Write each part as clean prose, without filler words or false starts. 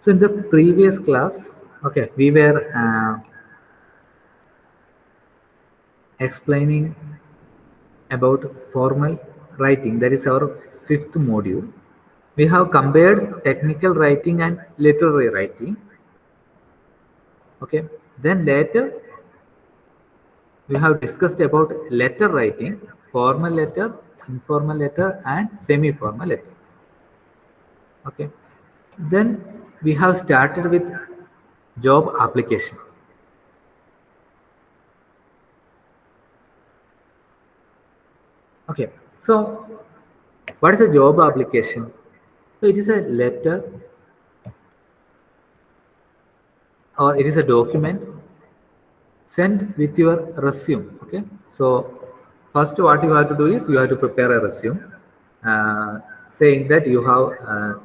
So in the previous class, okay, we were explaining about formal writing. That is our fifth module. We have compared technical writing and literary writing. Okay. Then later we have discussed about letter writing, formal letter, informal letter, and semi-formal letter. Okay. Then we have started with job application. Okay. So what is a job application? So it is a letter or it is a document sent with your resume. Okay. So first what you have to do is you have to prepare a resume saying that you have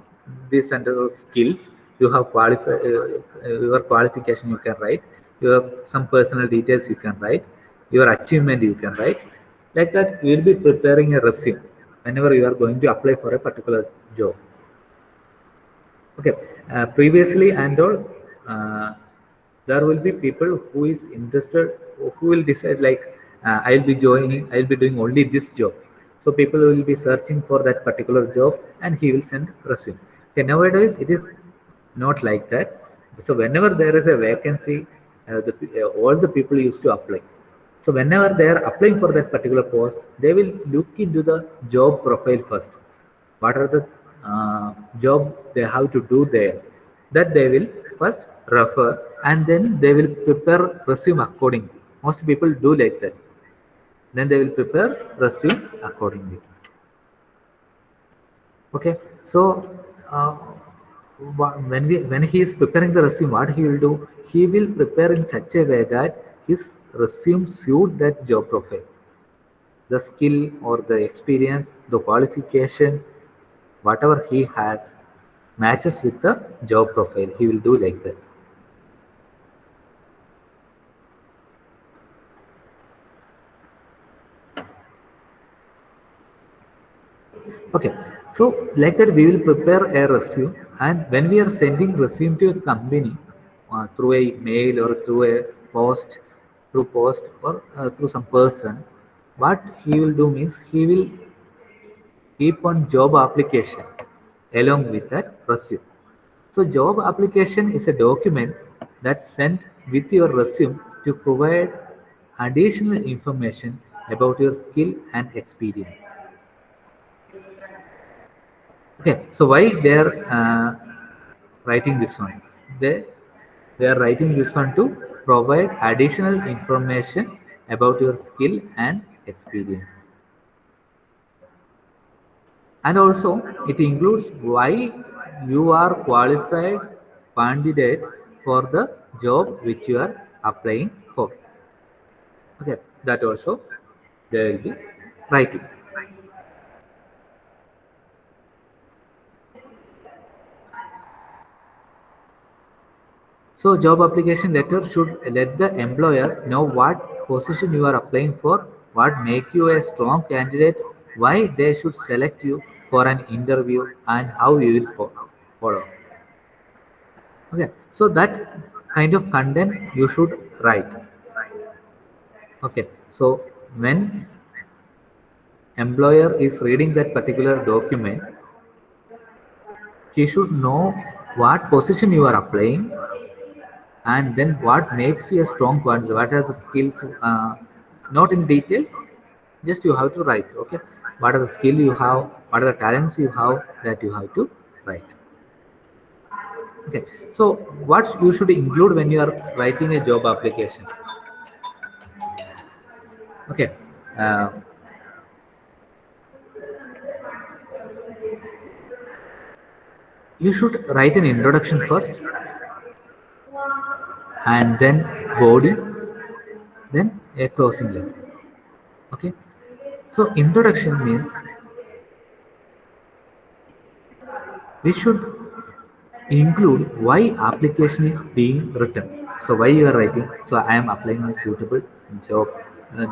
these and those skills, you have your qualification you can write, you have some personal details you can write, your achievement you can write. Like that you will be preparing a resume whenever you are going to apply for a particular job. Okay. Previously and all, there will be people who is interested, who will decide like, I'll be doing only this job. So people will be searching for that particular job, and he will send resume. Okay, nowadays it is not like that. So whenever there is a vacancy, all the people used to apply. So whenever they are applying for that particular post, they will look into the job profile first. What are the job they have to do there? That they will first refer, and then they will prepare resume accordingly. Most people do like that. Then they will prepare resume accordingly. Okay, so uh, when he is preparing the resume, what he will do? He will prepare in such a way that his resume suit that job profile, the skill or the experience, the qualification, whatever he has matches with the job profile. He will do like that. Okay, so like that we will prepare a resume, and when we are sending resume to a company through a mail or through a post, through post or through some person, what he will do means he will keep on job application along with that resume. So job application is a document that's sent with your resume to provide additional information about your skill and experience. Okay, so why they're writing this one? They they are writing this one to provide additional information about your skill and experience. And also it includes why you are qualified candidate for the job which you are applying for. Okay, that also they will be writing. So job application letter should let the employer know what position you are applying for, what make you a strong candidate, why they should select you for an interview, and how you will follow. Okay, so that kind of content you should write. Okay, so when employer is reading that particular document, he should know what position you are applying, and then what makes you a strong one. What are the skills? Not in detail, just you have to write. Okay, what are the skill you have? What are the talents you have that you have to write? Okay, so what you should include when you are writing a job application? Okay. Uh, you should write an introduction first, and then body, then a closing letter. Okay, so introduction means we should include why application is being written. So why you are writing? So I am applying a suitable job.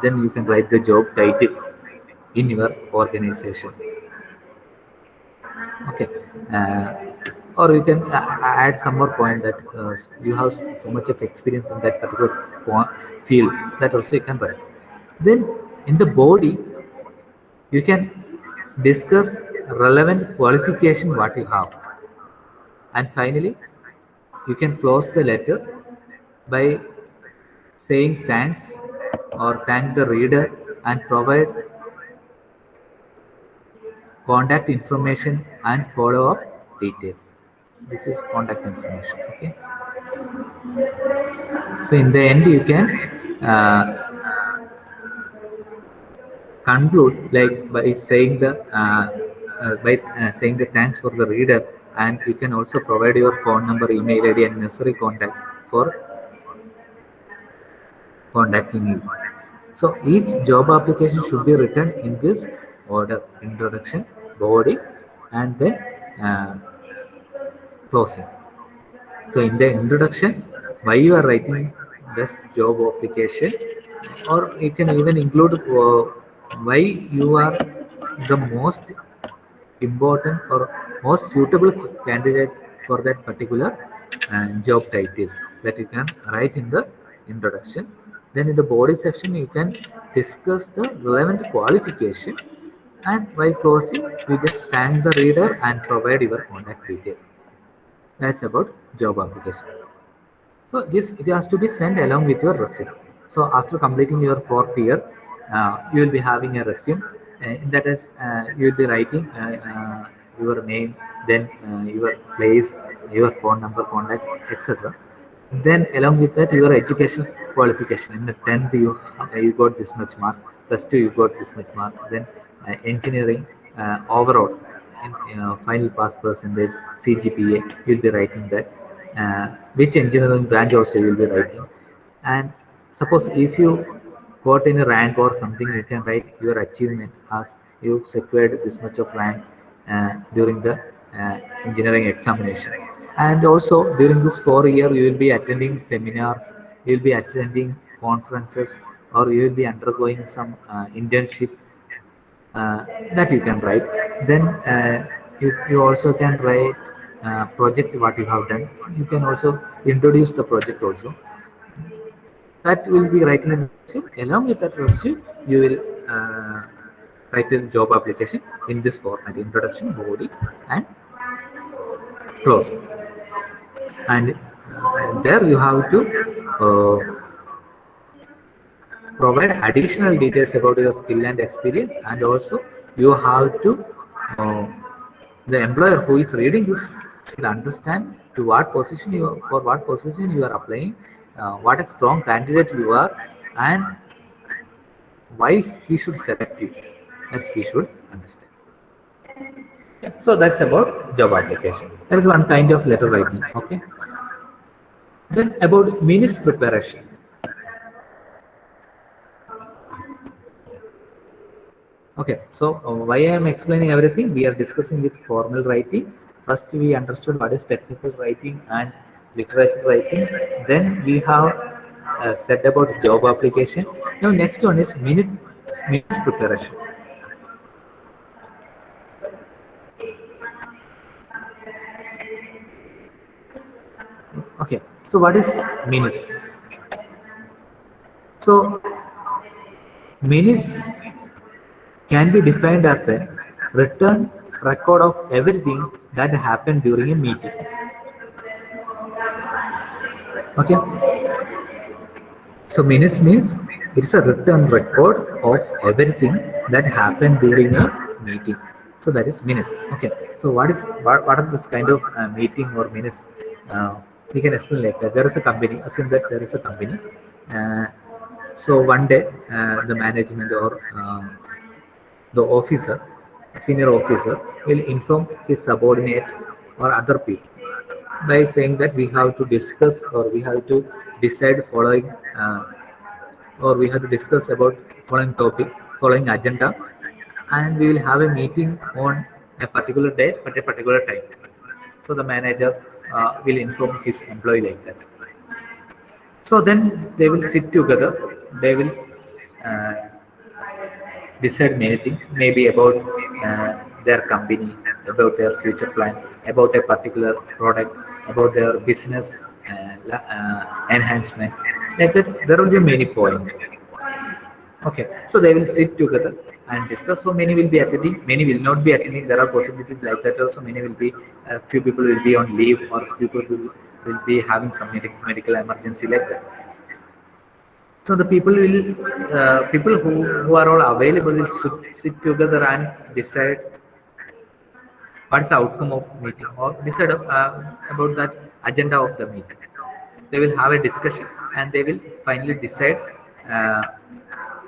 Then you can write the job title in your organization. Okay, uh, or you can add some more point that you have so much of experience in that particular field, that also you can write. Then in the body, you can discuss relevant qualification what you have, and finally you can close the letter by saying thanks or thank the reader and provide contact information and follow up details. This is contact information. Okay, so in the end you can conclude like by saying the thanks for the reader, and you can also provide your phone number, email ID and necessary contact for contacting you. So each job application should be written in this order: introduction, body, and then closing. So in the introduction, why you are writing this job application, or you can even include why you are the most important or most suitable candidate for that particular job title, that you can write in the introduction. Then in the body section, you can discuss the relevant qualification, and while closing, you just thank the reader and provide your contact details. That's about job application. So this it has to be sent along with your resume. So after completing your fourth year, you will be having a resume. That is, you will be writing your name, then your place, your phone number, contact, etc. Then along with that, your education qualification. In the 10th, you got this much mark. Plus two, you got this much mark. Then engineering overall, in final pass percentage, CGPA, you'll be writing that. Which engineering branch also you'll be writing. And suppose if you got in a rank or something, you can write your achievement as you secured this much of rank during the engineering examination. And also during this 4 year, you will be attending seminars, you will be attending conferences, or you will be undergoing some internship, that you can write. Then you also can write project what you have done. You can also introduce the project also. That will be writing in the resume. Along with that resume, you will write a job application in this format: introduction, body, and close. And there you have to provide additional details about your skill and experience, and also you have to the employer who is reading this should understand to what position for what position you are applying, what a strong candidate you are, and why he should select you, that he should understand. Yeah. So that's about job application. That is one kind of letter writing. Okay. Then about minutes preparation. Okay, so why I am explaining everything, we are discussing with formal writing. First, we understood what is technical writing and literature writing. Then we have said about job application. Now, next one is minutes preparation. Okay, so what is minutes? So, minutes can be defined as a written record of everything that happened during a meeting. Okay, so minutes means it's a written record of everything that happened during a meeting. So that is minutes. Okay, so what are this kind of meeting or minutes? We can explain like that. There is a company. Assume that there is a company. So one day, the management or the officer, senior officer, will inform his subordinate or other people by saying that we have to discuss or we have to decide following or we have to discuss about following topic, following agenda, and we will have a meeting on a particular day at a particular time. So the manager will inform his employee like that. So then they will sit together. They will decide many things, maybe about their company, about their future plan, about a particular product, about their business enhancement. Like that, there will be many points. Okay, so they will sit together and discuss. So many will be attending, many will not be attending. There are possibilities like that also. Many will be, a few people will be on leave, or few people will be having some medical emergency like that. So the people who are all available will sit together and decide what's the outcome of meeting, or decide about that agenda of the meeting. They will have a discussion and they will finally decide uh,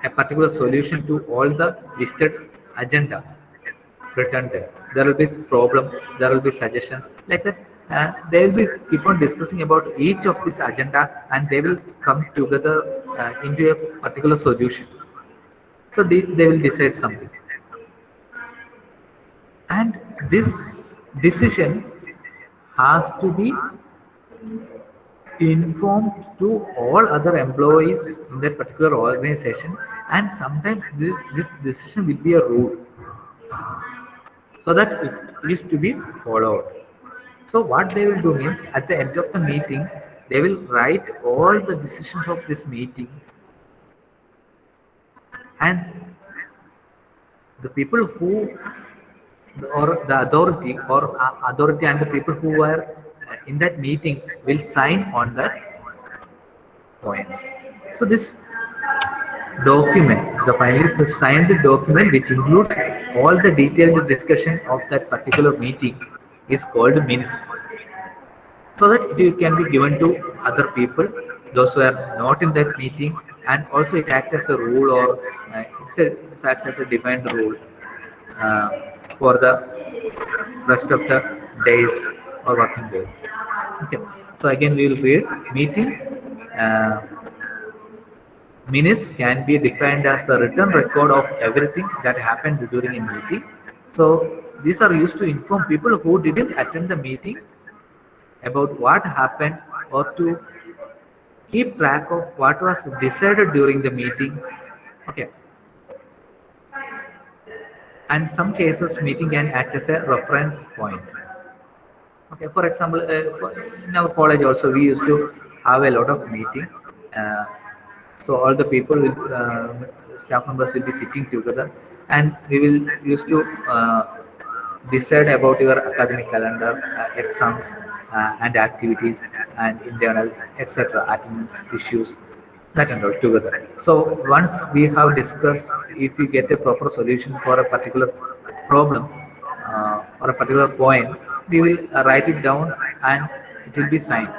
a particular solution to all the listed agenda written there. There will be problem, there will be suggestions like that. They will be keep on discussing about each of this agenda, and they will come together into a particular solution. So they will decide something, and this decision has to be informed to all other employees in that particular organization, and sometimes this decision will be a rule, so that it is to be followed. So what they will do means, at the end of the meeting, they will write all the decisions of this meeting, and the people who, or the authority and the people who were in that meeting will sign on that points. So this document, the finally the signed document, which includes all the detailed discussion of that particular meeting, is called minutes, so that it can be given to other people, those who are not in that meeting, and also it acts as a rule, or it's act as a defined rule uh, for the rest of the days or working days. Okay, so again we will read meeting. uh, Minutes can be defined as the written record of everything that happened during a meeting. So these are used to inform people who didn't attend the meeting about what happened, or to keep track of what was decided during the meeting. Okay, and some cases meeting can act as a reference point. Okay, for example, in our college also we used to have a lot of meeting. Uh, so all the people will, staff members will be sitting together, and we will used to decide about your academic calendar, exams, and activities, and internals, etc., attendance issues, that and all together. So once we have discussed, if we get a proper solution for a particular problem or a particular point, we will write it down and it will be signed,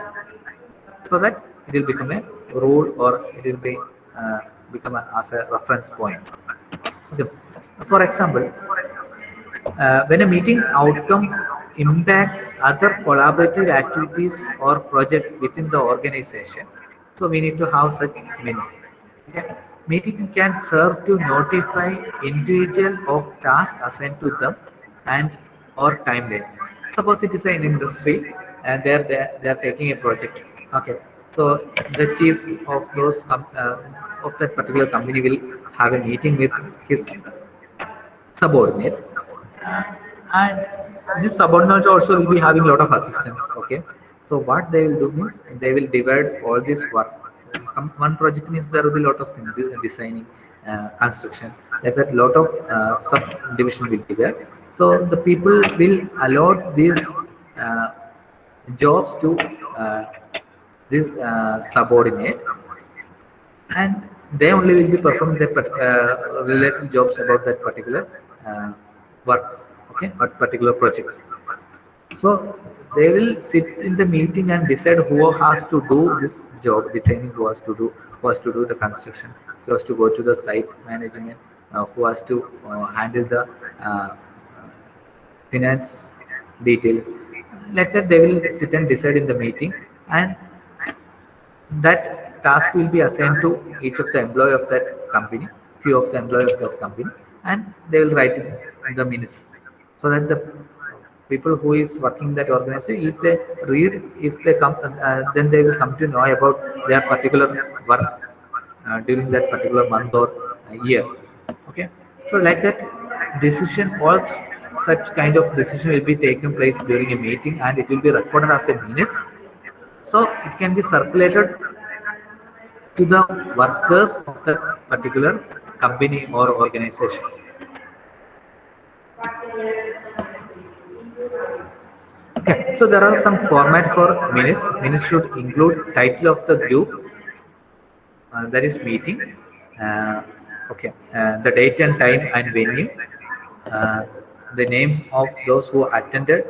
so that it will become a rule, or it will be become as a reference point. Okay. For example, when a meeting outcome impact other collaborative activities or project within the organization, so we need to have such minutes. Okay. Meeting can serve to notify individual of tasks assigned to them and or timelines. Suppose it is an industry and they are taking a project. Okay, so the chief of of that particular company will have a meeting with his subordinate, uh, and this subordinate also will be having a lot of assistants. Okay, so what they will do means, they will divide all this work. One project means there will be a lot of things, designing, construction, like that, lot of subdivision will be there. So the people will allot these uh, jobs to uh, this subordinate, and they only will be performing the related jobs about that particular work. Okay, but particular project. So they will sit in the meeting and decide who has to do this job designing, who has to do the construction, who has to go to the site management, who has to handle the uh, finance details. Like that, they will sit and decide in the meeting, and that task will be assigned to each of the employee of that company, few of the employee of that company, and they will write it in the minutes, so that the people who is working that organization, if they read, if they come, then they will come to know about their particular work during that particular month or year. Okay, so like that, decision, all such kind of decision will be taken place during a meeting, and it will be recorded as a minutes. So it can be circulated to the workers of that particular company or organization. Okay, so there are some format for minutes. Minutes should include title of the group, that is meeting, okay, the date and time and venue, uh, the name of those who attended,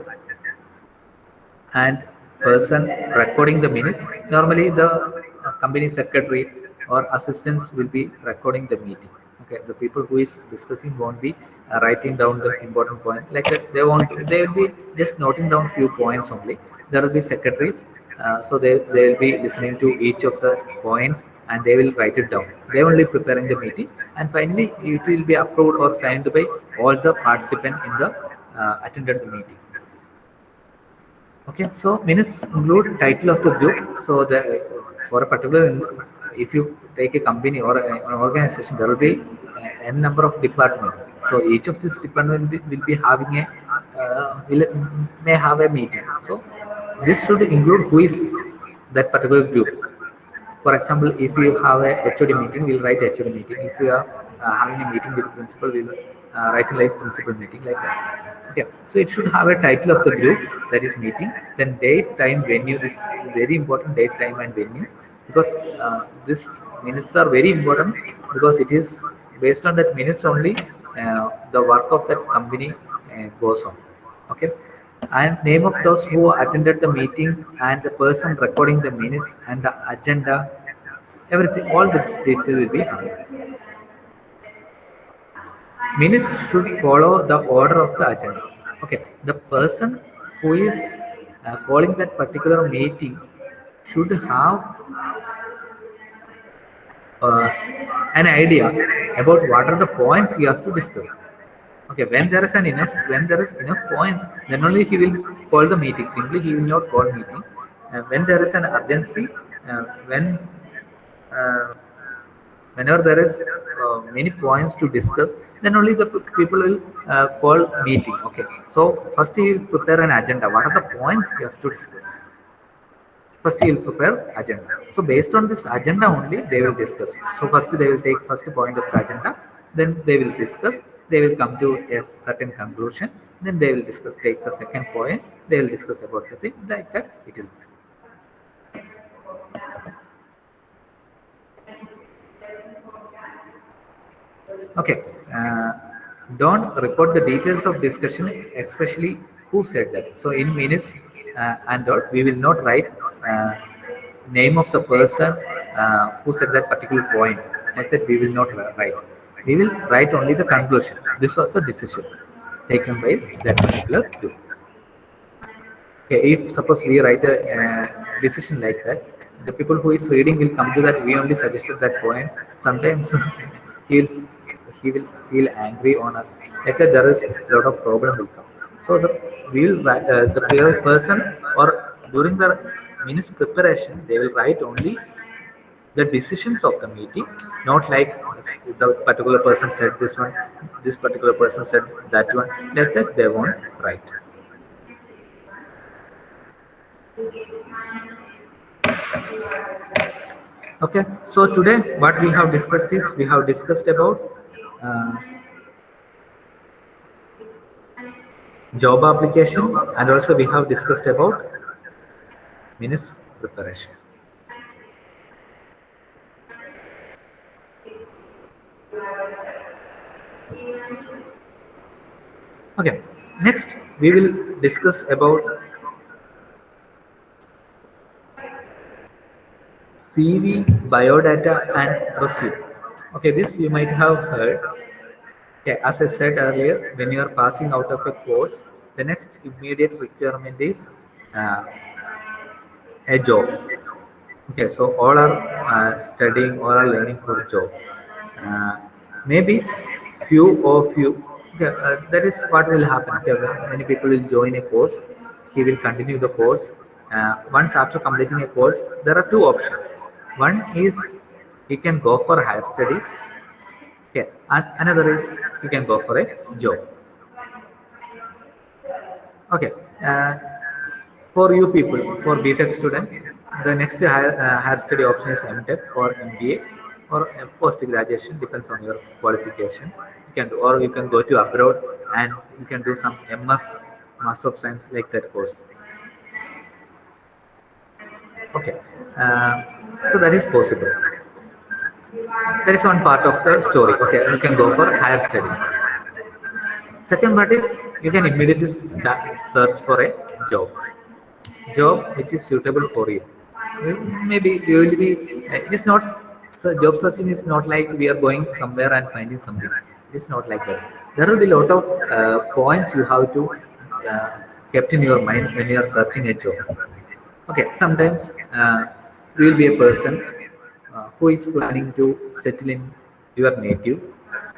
and person recording the minutes. Normally, the company secretary or assistants will be recording the meeting. Okay, the people who is discussing won't be writing down the important point. Like that, they won't. They will be just noting down few points only. There will be secretaries, so they will be listening to each of the points and they will write it down. They only preparing the meeting, and finally it will be approved or signed by all the participants in the attended the meeting. Okay, so minutes include title of the group. So the for a particular, if you take a company or an organization, there will be n number of departments. So each of this department will be having a may have a meeting. So this should include who is that particular group. For example, if you have a HOD meeting, we'll write HOD meeting. If you are having a meeting with the principal, we'll write like principal meeting, like that. Okay, so it should have a title of the group, that is meeting, then date, time, venue. This is very important, date, time, and venue, because this minutes are very important, because it is based on that minutes only the work of that company goes on. Okay, and name of those who attended the meeting and the person recording the minutes and the agenda, everything, all the details will be having. Minutes should follow the order of the agenda. Okay, the person who is calling that particular meeting should have uh, an idea about what are the points he has to discuss. Okay, when there is enough points, then only he will call the meeting. Simply, he will not call meeting. When there is an urgency, when uh, whenever there is many points to discuss, then only the people will call meeting. Okay, so first he will prepare an agenda. What are the points he has to discuss? First he will prepare agenda. So based on this agenda only they will discuss. So first they will take first point of the agenda, then they will discuss, they will come to a certain conclusion, then they will discuss, take the second point, they will discuss about the same, like that it will be. Okay, don't report the details of discussion, especially who said that. So in minutes and all, we will not write name of the person who said that particular point. Like that, we will not write. We will write only the conclusion. This was the decision taken by that particular group. Okay, if suppose we write a decision like that, the people who is reading will come to that we only suggested that point. Sometimes he will he will feel angry on us. Like that, there is a lot of problem will come. So the real person, or during the minutes preparation, they will write only the decisions of the meeting, not like the particular person said this one, this particular person said that one. Like that, they won't write. Okay, so today what we have discussed is we have discussed about uh, job application, and also we have discussed about minutes preparation. Okay, next we will discuss about CV, biodata, and resume. Okay, this you might have heard. Okay, as I said earlier, when you are passing out of a course, the next immediate requirement is uh, a job. Okay, so all are studying, all are learning for a job. Uh, Maybe few of you, okay, that is what will happen. Okay, many people will join a course, he will continue the course. Once after completing a course, there are two options. One is he can go for higher studies, Okay, and another is you can go for a job. Okay, for you people, for BTech student, the next higher study option is MTech or MBA or post graduation, depends on your qualification. You can do, or you can go to abroad and you can do some MS, Master of Science, like that course. Okay, so that is possible. That is one part of the story. Okay, you can go for higher studies. Second part is you can immediately start search for a job which is suitable for you. Maybe you will be. It is not job searching is not like we are going somewhere and finding something. It is not like that. There will be a lot of points you have to uh, kept in your mind when you are searching a job. Okay, sometimes you will be a person who is planning to settle in your native.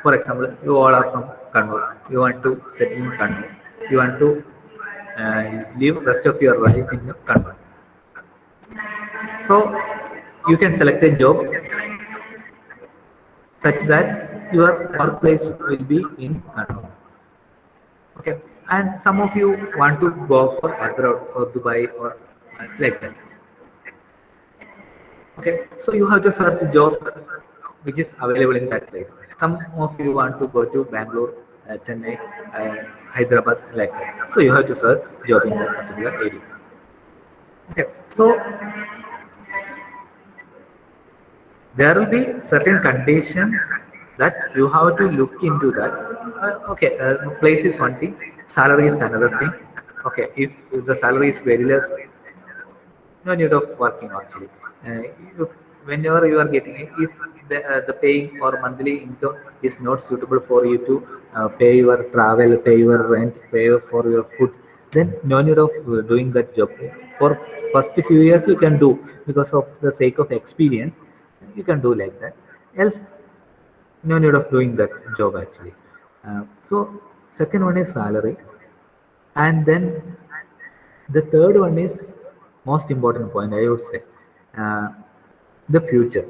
For example, you all are from Kannur. You want to settle in Kannur. You want to live rest of your life in Kannur. So you can select a job such that your workplace will be in Kannur. Okay, and some of you want to go for abroad or Dubai or like that. Okay, so you have to search a job which is available in that place. Some of you want to go to Bangalore, Chennai, Hyderabad, like that. So you have to search job in that particular area. Okay, so there will be certain conditions that you have to look into that. Okay, place is one thing, salary is another thing. Okay, if the salary is very less, no need of working actually. Uh, you, whenever you are getting, if the paying or monthly income is not suitable for you to pay your travel, pay your rent, pay for your food, then no need of doing that job. For first few years you can do because of the sake of experience, you can do like that. Else, no need of doing that job actually. So second one is salary, and then the third one is most important point, I would say, uh, the future.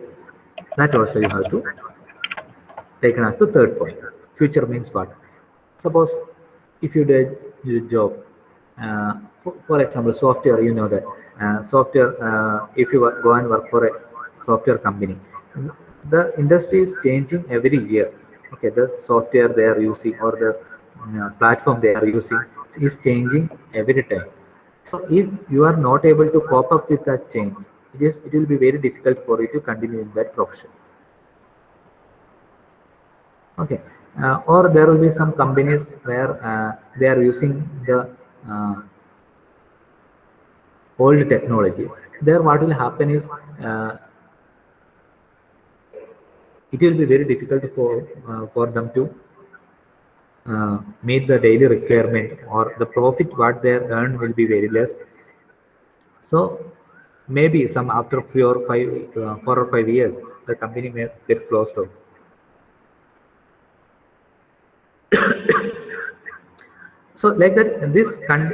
That also you have to taken as the third point. Future means what? Suppose if you did your job, for example, software, you know that software, if you go and work for a software company, the industry is changing every year. Okay, the software they are using or the platform they are using is changing every time. So if you are not able to cope up with that change, it will be very difficult for you to continue in that profession. Okay, or there will be some companies where they are using the uh, old technologies. There, what will happen is it will be very difficult for them to meet the daily requirement, or the profit what they earn will be very less. So maybe some after 4 or 5 years, the company may get closed down. So like that,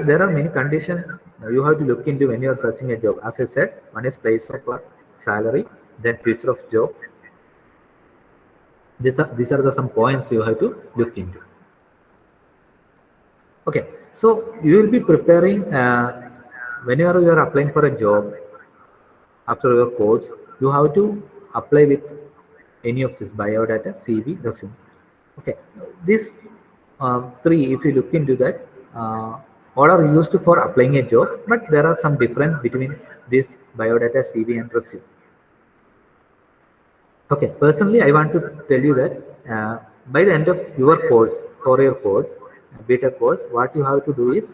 there are many conditions you have to look into when you are searching a job. As I said, one is place of work, salary, then future of job. These are the some points you have to look into. Okay, so you will be preparing whenever you are applying for a job after your course. You have to apply with any of this biodata, CV, resume. Okay, these three, if you look into that, all are used for applying a job, but there are some difference between this biodata, CV, and resume. Okay, personally, I want to tell you that by the end of your course, 4 year course, beta course, what you have to do is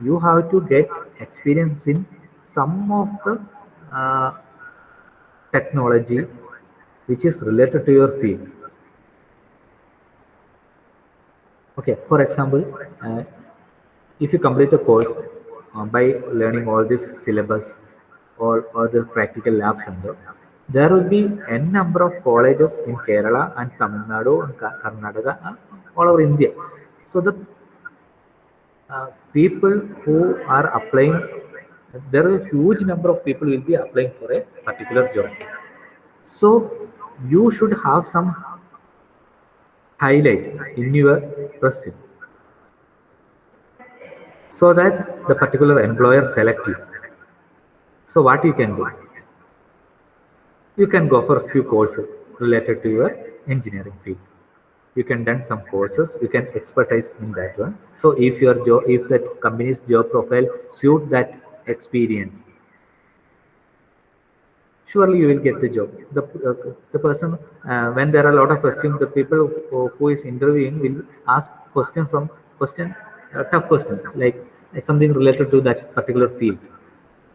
you have to get experience in some of the uh, technology which is related to your field. Okay, for example, if you complete the course by learning all this syllabus, all the practical labs and all, there will be n number of colleges in Kerala and Tamil Nadu and Karnataka, all over India. So the people who are applying, there are a huge number of people will be applying for a particular job. So you should have some highlight in your resume so that the particular employer select you. So what you can do? You can go for a few courses related to your engineering field. You can done some courses, you can expertise in that one. So if your job, if that company's job profile suit that experience, surely you will get the job. The person, when there are a lot of questions, the people who is interviewing will ask question tough questions like something related to that particular field,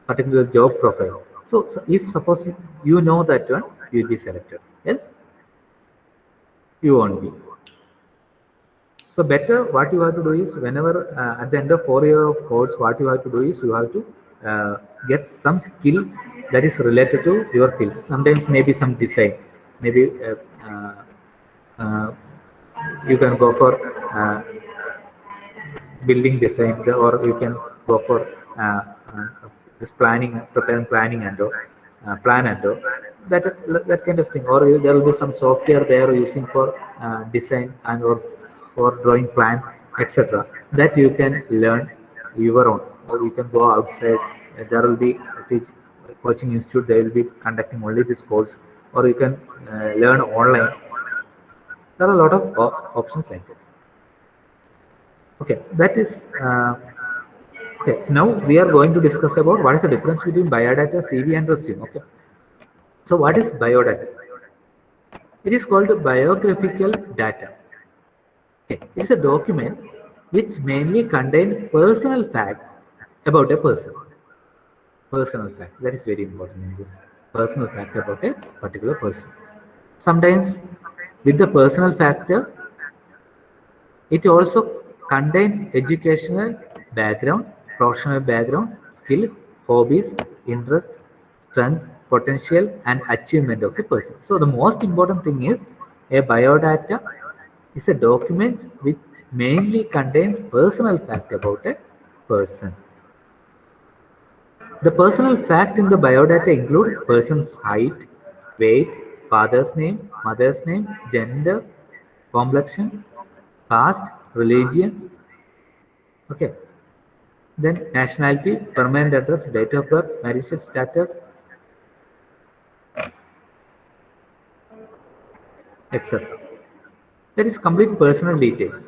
particular job profile. So if suppose you know that one, you will be selected. Yes, you won't be. So better, what you have to do is whenever at the end of 4 year of course, what you have to do is you have to get some skill that is related to your field. Sometimes maybe some design, maybe uh, uh, you can go for building design, or you can go for uh, uh, this planning, preparing planning and all, plan and all, that that kind of thing. Or there will be some software they are using for design and or for drawing plan, etc. That you can learn your own, or you can go outside. There will be teach, coaching institute. They will be conducting only this course, or you can learn online. There are a lot of options like that. Okay, that is okay. So now we are going to discuss about what is the difference between biodata, CV, and resume. Okay. So what is biodata? It is called biographical data. Okay. It is a document which mainly contains personal fact about a person. Personal fact, that is very important in this. Personal fact about a particular person. Sometimes with the personal factor, it also contains educational background, professional background, skill, hobbies, interest, strength, potential, and achievement of a person. So the most important thing is a biodata is a document which mainly contains personal fact about a person. The personal fact in the biodata include person's height, weight, father's name, mother's name, gender, complexion, caste, religion, okay. Then nationality, permanent address, date of birth, marital status, etc. That is complete personal details.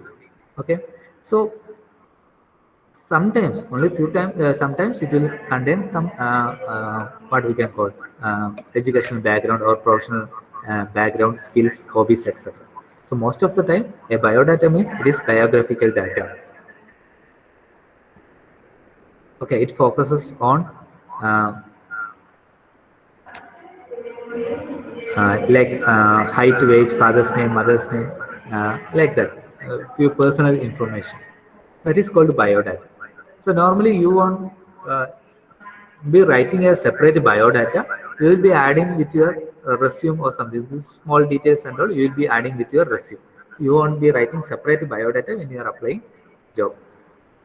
Okay. So sometimes, only few times, sometimes it will contain some what we can call educational background or professional background, skills, hobbies, etc. So most of the time, a biodata means it is biographical data. Okay, it focuses on uh, like height, weight, father's name, mother's name, like that. Few personal information. That is called biodata. So normally you want be writing a separate biodata. You will be adding with your resume or something. These small details and all you will be adding with your resume. You won't be writing separate biodata when you are applying job.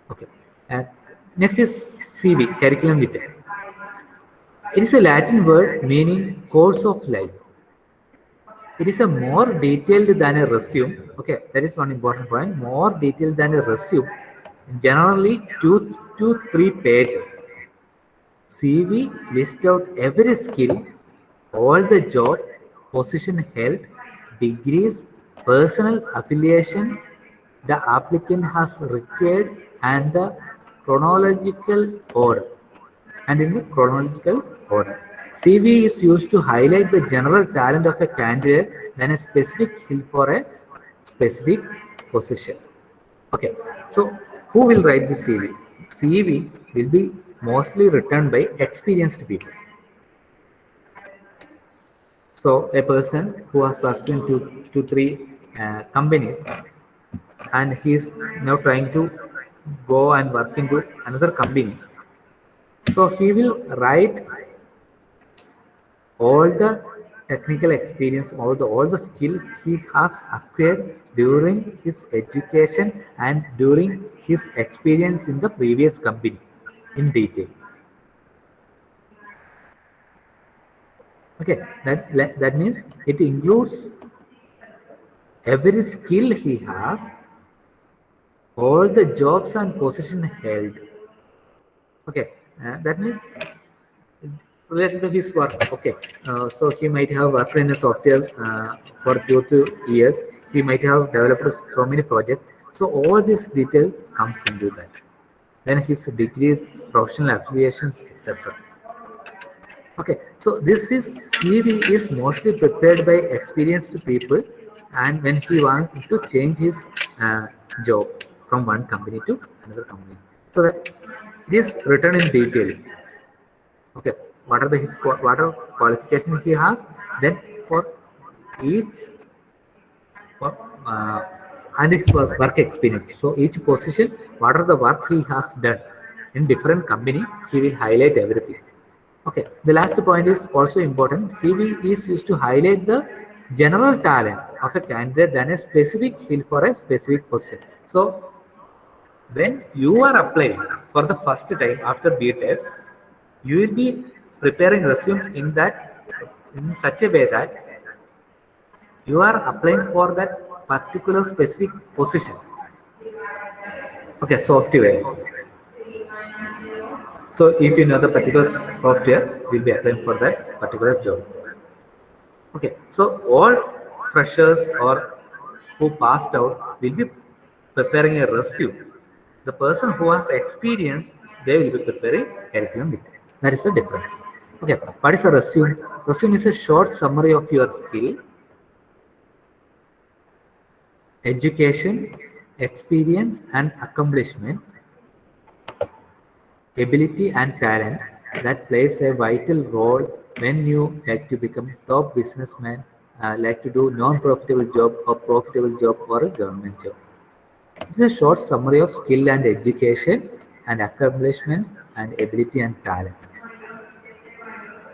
Okay. And next is CV, curriculum vitae. It is a Latin word meaning course of life. It is a more detailed than a resume. Okay, that is one important point. More detailed than a resume. Generally, 2 to 3 pages. CV lists out every skill, all the job, position held, degrees, personal affiliation the applicant has required, and the chronological order. And in the chronological order. CV is used to highlight the general talent of a candidate than a specific skill for a specific position. Okay, so who will write the CV? CV will be mostly written by experienced people. So a person who has worked in two, three companies, and he is now trying to go and work into another company. So he will write all the technical experience, all the skill he has acquired during his education and during his experience in the previous company in detail. Okay, that means it includes every skill he has, all the jobs and position held. Okay, that means related to his work. Okay, so he might have worked in a software for 2 years. He might have developed so many projects. So all this detail comes into that. Then his degrees, professional affiliations, etc. Okay, so this is CV is mostly prepared by experienced people, and when he wants to change his uh, job from one company to another company, so that it is written in detail. Okay, what are what are qualifications he has? Then for each for, uh, and his work experience. So each position, what are the work he has done in different company, he will highlight everything. Okay, the last point is also important. CV is used to highlight the general talent of a candidate than a specific field for a specific position. So when you are applying for the first time after BTech, you will be preparing resume in that in such a way that you are applying for that particular specific position. Okay, software. So if you know the particular software, you'll be applying for that particular job. Okay, so all freshers or who passed out will be preparing a resume. The person who has experience, they will be preparing curriculum with. That is the difference. Okay, what is a resume? Resume is a short summary of your skill, education, experience, and accomplishment, ability, and talent that plays a vital role when you like to become top businessman, like to do non-profitable job or profitable job or a government job. It is a short summary of skill and education and accomplishment and ability and talent.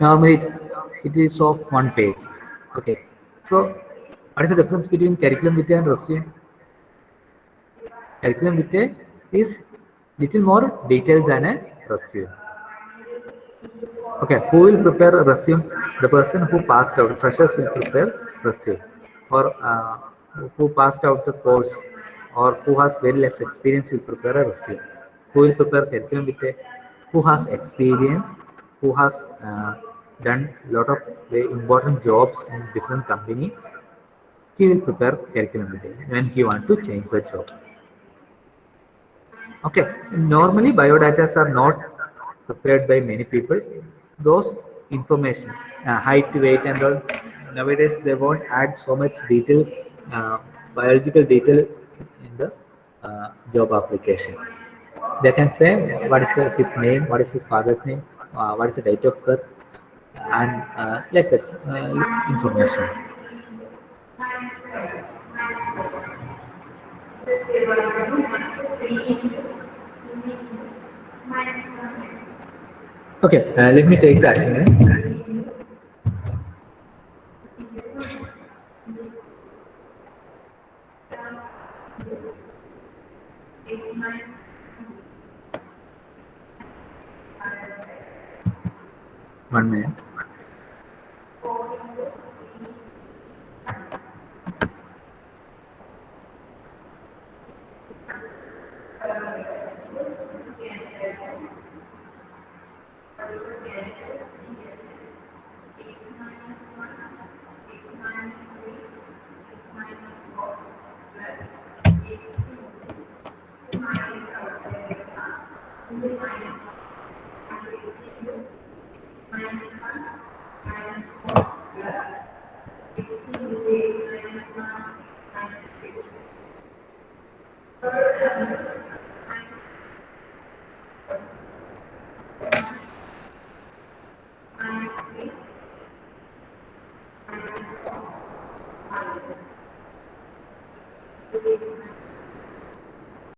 Normally, it is of one page. Okay. So, what is the difference between curriculum vitae and resume? Curriculum vitae is little more detailed than a resume. Okay, who will prepare a resume? The person who passed out, freshers will prepare resume, or who passed out the course, or who has very less experience will prepare a resume. Who will prepare curriculum vitae? Who has experience, who has done a lot of very important jobs in different company. He will prepare curriculum vitae when he want to change the job. Okay, normally biodatas are not prepared by many people. Those information, height, weight, and all, nowadays they won't add so much detail, biological detail in the job application. They can say what is his name, what is his father's name, what is the date of birth, and like that information. Okay, let me take the attendance. One minute.